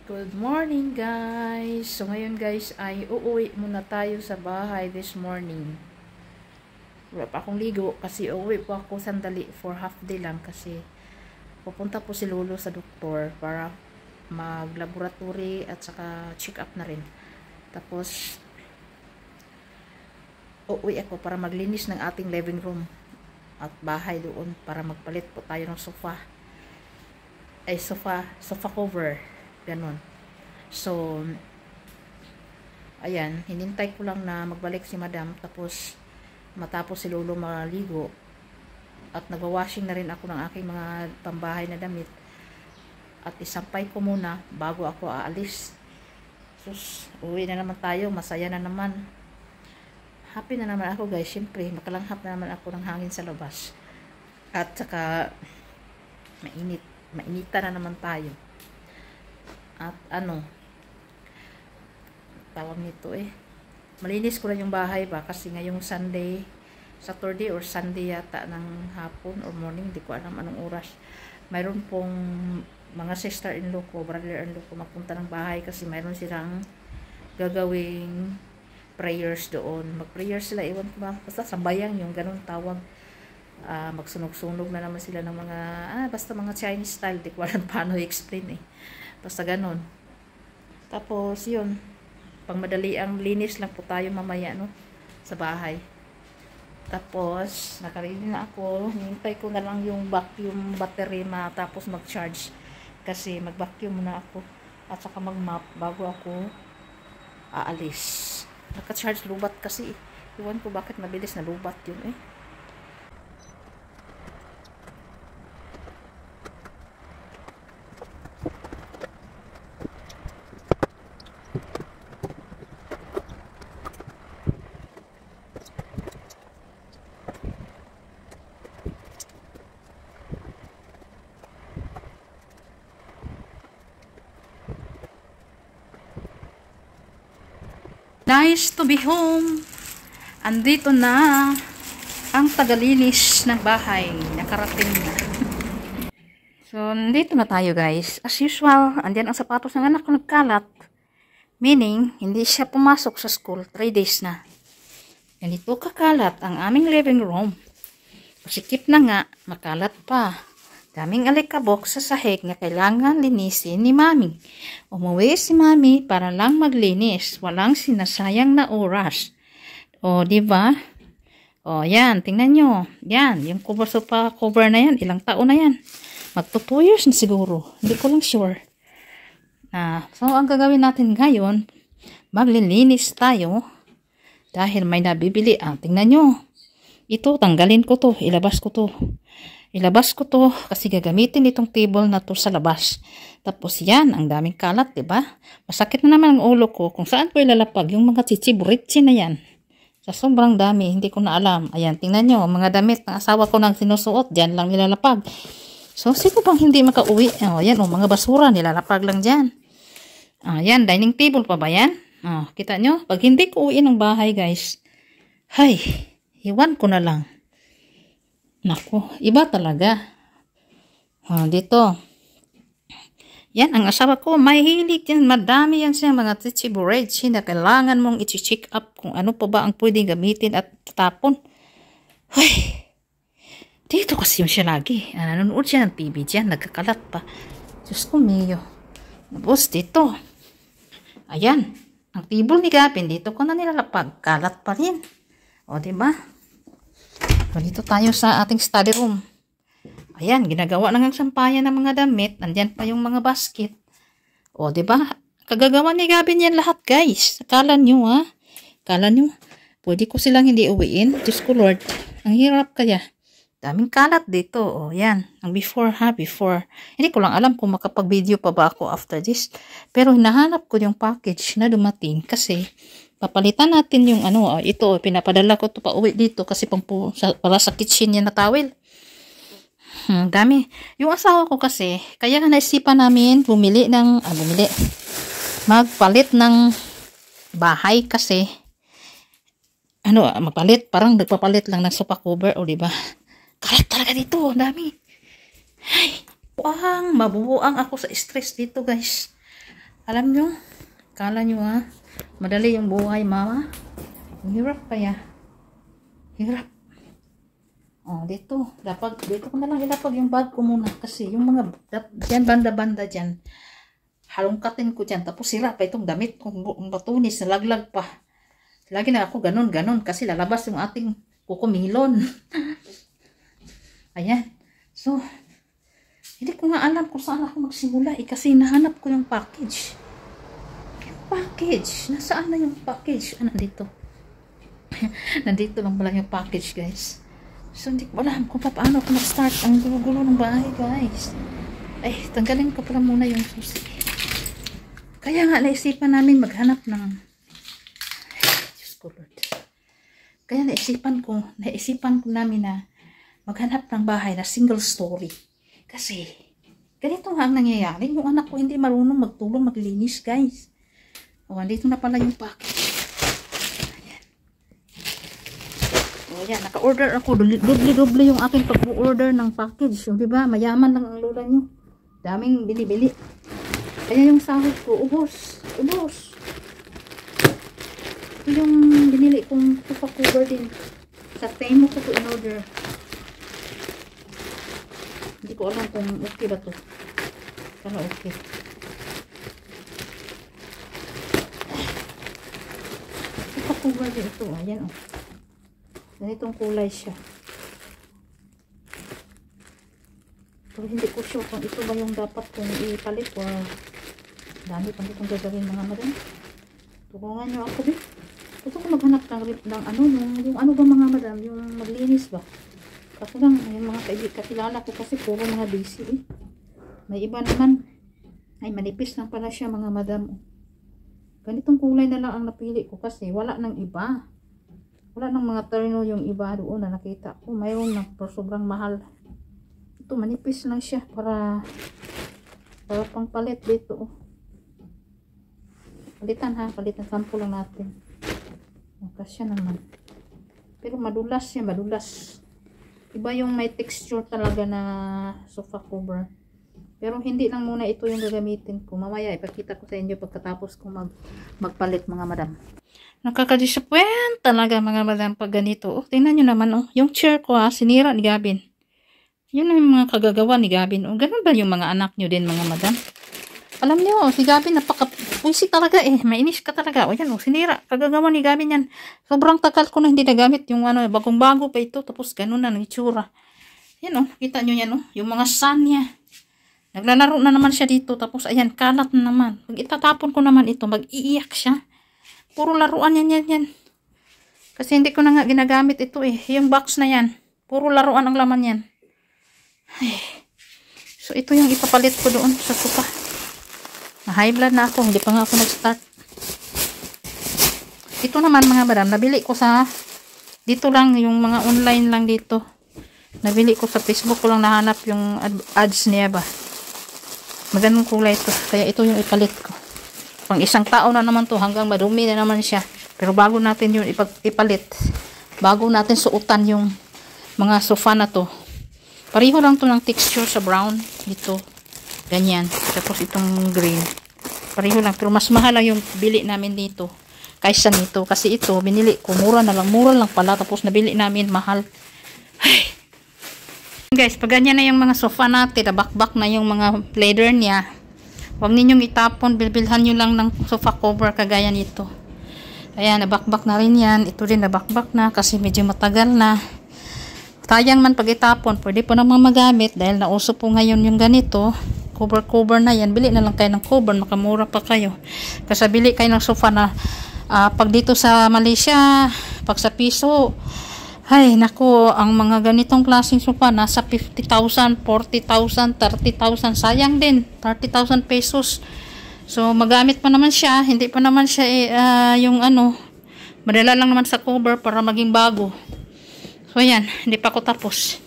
Good morning guys! So ngayon guys ay uuwi muna tayo sa bahay this morning. Wala pa akong ligo kasi uuwi po ako sandali for half day lang kasi pupunta po si Lolo sa doktor para mag laboratory at saka check up na rin. Tapos uuwi ako para maglinis ng ating living room at bahay doon para magpalit po tayo ng sofa cover. Ganon. So, ayan, hinintay ko lang na magbalik si madam tapos matapos si Lolo maligo at nagwa-washing na rin ako ng aking mga pambahay na damit at isampay ko muna bago ako aalis. Sus, uwi na naman tayo, masaya na naman. Happy na naman ako guys, syempre makalanghap na naman ako ng hangin sa labas at saka mainita na naman tayo. At tawag nito malinis ko lang yung bahay ba kasi ngayong Saturday or Sunday yata ng hapon or morning, di ko alam anong oras, mayroon pong mga sister-in-law ko, brother-in-law ko magpunta ng bahay kasi mayroon silang gagawing prayers doon. Mag-prayer sila, iwan ko ba, basta sambayang yung ganun tawag. Magsunog-sunog na naman sila ng mga basta mga Chinese style, di ko alam paano i-explain basta ganun. Tapos yun, pang madali ang linis lang po tayo mamaya sa bahay. Tapos nakaredy na ako, hintay ko na lang yung vacuum battery matapos mag-charge kasi mag-vacuum muna ako at saka mag-mop bago ako aalis. Naka-charge lubat kasi iwan ko bakit mabilis na lubat yun Nice to be home. Andito na ang tagalinis ng bahay. Nakarating na. So, nandito na tayo guys. As usual, andyan ang sapatos ng anak ko nagkalat. Meaning, hindi siya pumasok sa school. 3 days na. Ganito kakalat ang aming living room. Pasikip na nga, makalat pa. Daming alikabok sa sahig na kailangan linisin ni Mami. Umuwi si Mami para lang maglinis. Walang sinasayang na oras. O, diba? O, yan. Tingnan nyo. Yan. Yung cover na yan. Ilang taon na yan. Magto 2 years na siguro. Hindi ko lang sure. So, ang gagawin natin ngayon, maglilinis tayo. Dahil may nabibili. Tingnan nyo. Ito, tanggalin ko to. Ilabas ko to kasi gagamitin itong table na to sa labas. Tapos yan, ang daming kalat, diba? Masakit na naman ang ulo ko kung saan ko ilalapag yung mga chichiburitsi na yan. Sa sobrang dami, hindi ko na alam. Ayan, tingnan nyo, mga damit ng asawa ko nang sinusuot, dyan lang nilalapag. So, sino bang hindi makauwi? Ayan, mga basura, nilalapag lang dyan. Ayan, dining table pa ba yan? Kita nyo? Pag hindi ko uwi ng bahay, guys, hay, iwan ko na lang. Naku, iba talaga. Dito. Yan, ang asawa ko, may hilig yan. Madami yan siya, mga chichiburitsi na kailangan mong i-check up kung ano pa ba ang pwedeng gamitin at tapon. Ay, dito kasi yung siya lagi. Nanonood siya ng TV dyan, nagkakalat pa. Diyos ko, Mio. Tapos dito. Ayan, ang table ni Gapin, dito ko na nilalapag. Kalat pa rin. O, diba? Dito tayo sa ating study room. Ayan, ginagawa na ng sampayan ng mga damit. Nandyan pa yung mga basket. O, diba? Kagagawa ni Gabin yan lahat, guys. Akala nyo, Akala nyo, pwede ko silang hindi uwiin. Diyos ko, Lord. Ang hirap kaya. Daming kalat dito. O, yan. Ang before, before. Hindi ko lang alam kung makapag-video pa ba ako after this. Pero hinahanap ko yung package na dumating kasi papalitan natin yung ito, pinapadala ko to pa uwi dito kasi para sa kitchen niya na towel. Dami. Yung asawa ko kasi, kaya naisipan namin magpalit ng bahay kasi, parang nagpapalit lang ng sofa cover, o diba? Kalat talaga dito, dami. Ay, mabubuang ako sa stress dito, guys. Alam nyo, kala nyo madali yung buhay, mama. Ang hirap kaya. Hirap. Oh, dito. Dito ko na lang ilapag yung bag ko muna. Kasi yung mga dyan, banda-banda dyan. Halongkatin ko dyan. Tapos sira pa itong damit kong batunis. Nalaglag pa. Lagi na ako ganon. Kasi lalabas yung ating kukumilon. Ayan. So, hindi ko nga alam kung saan ako magsimula. Kasi nahanap ko yung package. Nasaan na yung package? Nandito. Nandito lang pala yung package, guys. So, hindi ko alam kung paano ako mag-start. Ang gulo-gulo ng bahay, guys. Ay, tanggalin ko pala muna yung susi. Kaya nga, naisipan namin maghanap ng... Diyos ko, Lord. Kaya naisipan ko namin na maghanap ng bahay na single story. Kasi, ganito nga ang nangyayari. Yung anak ko hindi marunong magtulong, maglinis, guys. O, andito na pala yung package. Ayan. O, ayan. Naka-order ako. Doble yung aking pag-order ng package. O, diba? Mayaman lang ang lola nyo. Daming bili-bili. Kaya yung sahod ko, ubos. Ito yung binili kong sofa cover din. Sa Temu ko in-order. Hindi ko alam kung okay ba to. Pero okay. Cover din ito. Ayan, oh. Ganitong kulay siya. Pero hindi ko sure kung ito ba yung dapat kong ipalit o dami pang itong gagawin, mga madam. Tulungan nyo ako din. Gusto ko maghanap ng ano, yung ano ba, mga madam, yung maglinis ba. Kasi lang, yung mga kakilala ko kasi puro mga busy eh. May iba naman. Ay, manipis lang pala siya, mga madam. Ganitong kulay na lang ang napili ko kasi wala nang iba. Wala nang mga terno yung iba doon na nakita ko. Mayroon na pero sobrang mahal. Ito manipis lang siya para pang palit dito. Palitan sample lang natin. Kasya naman. Pero madulas siya, madulas. Iba yung may texture talaga na sofa cover. Pero hindi lang muna ito yung gagamitin ko. Mamaya ipakita ko sa inyo pagkatapos ko magpalit, mga madam. Nakaka-disappoint talaga, mga madam, pag ganito. Oh, tingnan nyo naman, oh. Yung chair ko, sinira ni Gavin. Yun ang mga kagagawa ni Gavin. Oh, ganun ba yung mga anak nyo din, mga madam? Alam nyo, si Gavin napaka-puisi talaga eh. Mainis ka talaga. O yan, sinira. Kagagawa ni Gavin yan. Sobrang tagal ko na hindi nagamit yung bagong-bago pa ito. Tapos ganun na ng itsura. Yan, kita nyo yan, yung mga sun niya. Naglalaro na naman siya dito. Tapos, ayan, kalat na naman. Pag itatapon ko naman ito, mag-iiyak siya. Puro laruan yan. Kasi hindi ko na nga ginagamit ito eh. Yung box na yan. Puro laruan ang laman yan. Ay. So, ito yung ipapalit ko doon sa sofa. Na-high blood na ako. Hindi pa nga ako nag-start. Ito naman, mga madam, nabili ko sa... Dito lang, yung mga online lang dito. Nabili ko sa Facebook ko lang nahanap yung ads niya ba. Magandang kulay ito. Kaya ito yung ipalit ko. Pang isang tao na naman to. Hanggang madumi na naman siya. Pero bago natin yung ipalit. Bago natin suotan yung mga sofa na to. Pareho lang to ng texture sa brown. Dito. Ganyan. Tapos itong green. Pareho lang. Pero mas mahal lang yung bili namin dito. Kaysa nito. Kasi ito binili ko. Mura na lang. Mura lang pala. Tapos nabili namin mahal. Ay. Guys, pag ganyan na yung mga sofa natin, nabakbak na yung mga leather niya, huwag ninyong itapon, bilbilhan nyo lang ng sofa cover kagaya nito. Ayan, nabakbak na rin yan. Ito rin nabakbak na kasi medyo matagal na. Sayang man pag itapon, pwede pa naman magamit dahil nauso po ngayon yung ganito. Cover na yan. Bili na lang kayo ng cover, makamura pa kayo. Kasi bili kayo ng sofa na pag dito sa Malaysia, pag sa piso, ay, naku, ang mga ganitong klaseng sofa, nasa 50,000, 40,000, 30,000. Sayang din, 30,000 pesos. So, magamit pa naman siya. Hindi pa naman siya, yung madala lang naman sa cover para maging bago. So, ayan, hindi pa ako tapos.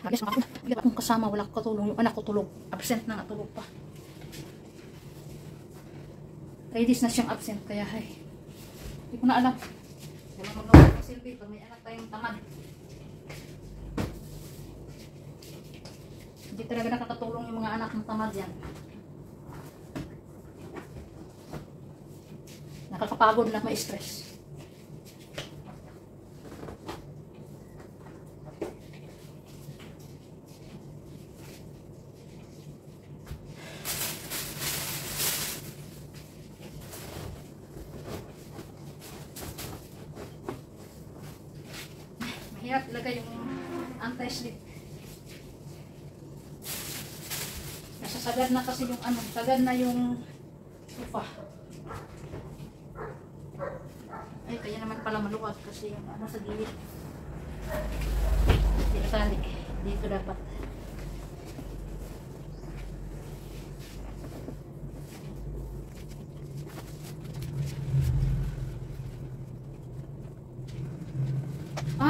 Alis ako. Hindi akong kasama. Wala ko katulong. Yung anak ko tulog. Absent na nga. Tulog pa. Kaya dis na siyang absent. Kaya ay, hindi ko na alam. Kaya mag-note ng silbi pag may anak tayong tamad. Hindi talaga nakakatulong yung mga anak ng tamad yan. Nakakapagod na, may stress. Mahirap ilagay yung anti-slip. Nasasagad na kasi yung ano, sagad na yung sofa. Ay, kaya naman pala maluwag kasi yung ano sa gilid. Tinatali. Dito dapat.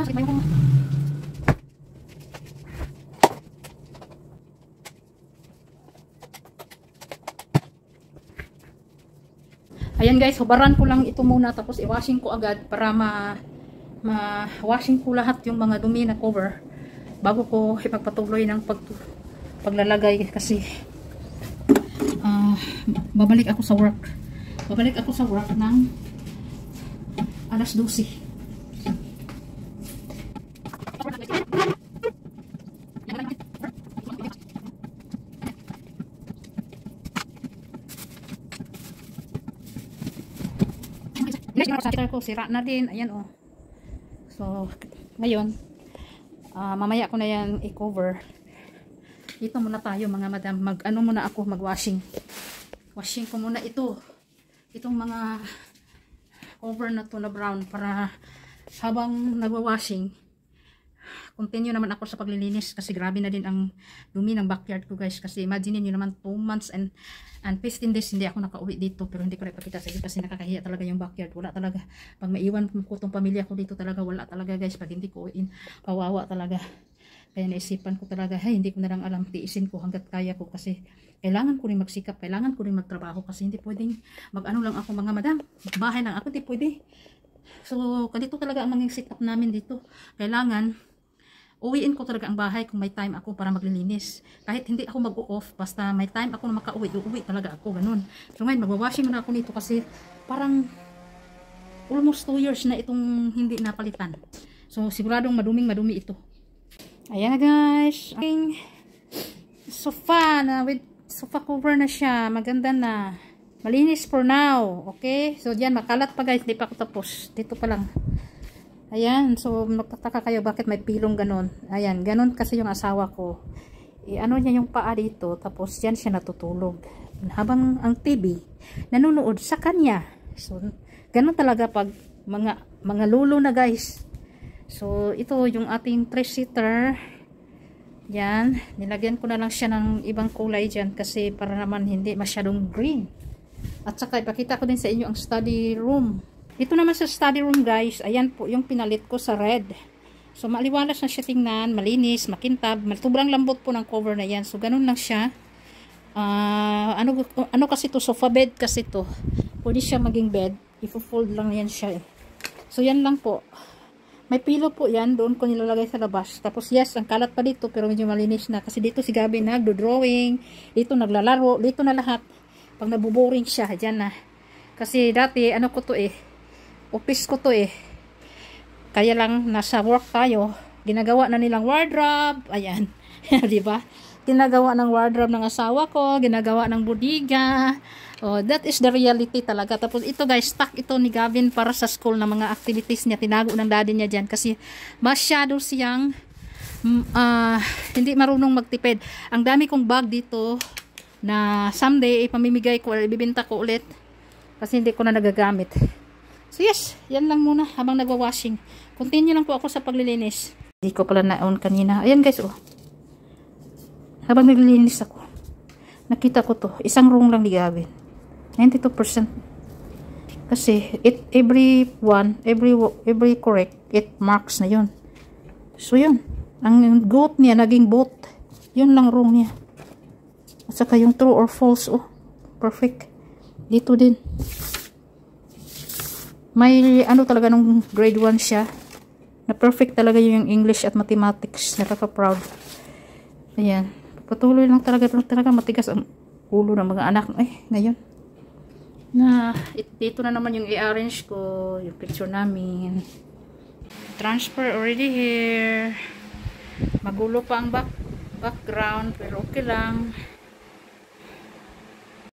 Sige, may kong... Ayan guys, hubaran ko lang ito muna tapos i-washing ko agad para ma-washing ko lahat yung mga dumi na cover bago ko ipagpatuloy ng paglalagay kasi babalik ako sa work. Babalik ako sa work ng alas 12. Ko sira na din, ayan oh. So ngayon mamaya ko na yan i-cover. Dito muna tayo mga madam, mag-ano muna ako, mag-washing. Washing ko muna itong mga cover na to na brown para habang nagwa-washing continue naman ako sa paglilinis kasi grabe na din ang dumi ng backyard ko guys. Kasi imagine niyo naman 2 months and 15 days hindi ako nakauwi dito, pero hindi ko rin pakita sa inyo kasi nakakahiya talaga yung backyard. Wala talaga, pag maiwan ko tong pamilya ko dito talaga wala talaga guys, pag hindi ko uwiin kawawa talaga. Kaya naisipan ko talaga, hey, hindi ko na lang alam, tiisin ko hanggat kaya ko kasi kailangan ko rin magsikap, kailangan ko rin magtrabaho kasi hindi pwedeng mag-ano lang ako mga madam, bahay lang ako, hindi pwede. So ganito talaga ang maging setup namin dito. Kailangan uwiin ko talaga ang bahay kung may time ako para maglilinis. Kahit hindi ako mag-off, basta may time ako na makauwi, uuwi talaga ako, ganun. So ngayon, magwa-washing na ako nito kasi parang almost 2 years na itong hindi napalitan. So siguradong madumi ito. Ayan na guys, aking sofa na with sofa cover na siya, maganda na. Malinis for now, okay? So diyan, makalat pa guys, hindi pa ako tapos. Dito pa lang. Ayan, so magtataka kayo bakit may pilong ganon. Ayan, ganon kasi yung asawa ko. Ano niya yung paa dito, tapos yan siya natutulog. Habang ang TV, nanonood sa kanya. So, ganon talaga pag mga lulo na guys. So, ito yung ating 3-seater. Yan, nilagyan ko na lang siya ng ibang kulay dyan kasi para naman hindi masyadong green. At saka ipakita ko din sa inyo ang study room. Ito naman sa study room guys, ayan po yung pinalit ko sa red. So maliwalas na siya tingnan, malinis, makintab, sobrang lambot po ng cover na yan. So ganun lang siya. Ano kasi to, sofa bed kasi to. Pwede siya maging bed, i-fold lang yan siya eh. So yan lang po. May pillow po yan, doon ko nilalagay sa labas. Tapos yes, ang kalat pa dito pero medyo malinis na. Kasi dito si Gabi nagdo-drawing, dito naglalaro, dito na lahat. Pag nabuboring siya, dyan na. Kasi dati, ano ko to eh, office ko to eh. Kaya lang nasa work tayo, ginagawa na nilang wardrobe. Ayan. Di ba? Ginagawa ng wardrobe ng asawa ko, ginagawa ng bodega. Oh, that is the reality talaga. Tapos ito guys, stock ito ni Gavin para sa school na mga activities niya. Tinago ng daddy niya diyan kasi masyado siyang hindi marunong magtipid. Ang dami kong bag dito na someday ipamimigay ko, ibibenta ko ulit kasi hindi ko na nagagamit. So yes, yan lang muna habang nagwa-washing. Continue lang po ako sa paglilinis. Hindi ko pala na-on kanina. Ayan guys, oh. Habang naglilinis ako, nakita ko to. Isang room lang ni Gavin. 92%. Kasi, every correct, it marks na yun. So yun. Ang goat niya, naging boat. Yun lang room niya. At saka yung true or false, oh. Perfect. Dito din. May ano talaga nung grade 1 siya. Na perfect talaga yung English at mathematics. Nakaka-proud. Ayan. Patuloy lang talaga matigas ang ulo ng mga anak. Ngayon. Dito na naman yung i-arrange ko. Yung picture namin. Transfer already here. Magulo pa ang background. Pero okay lang.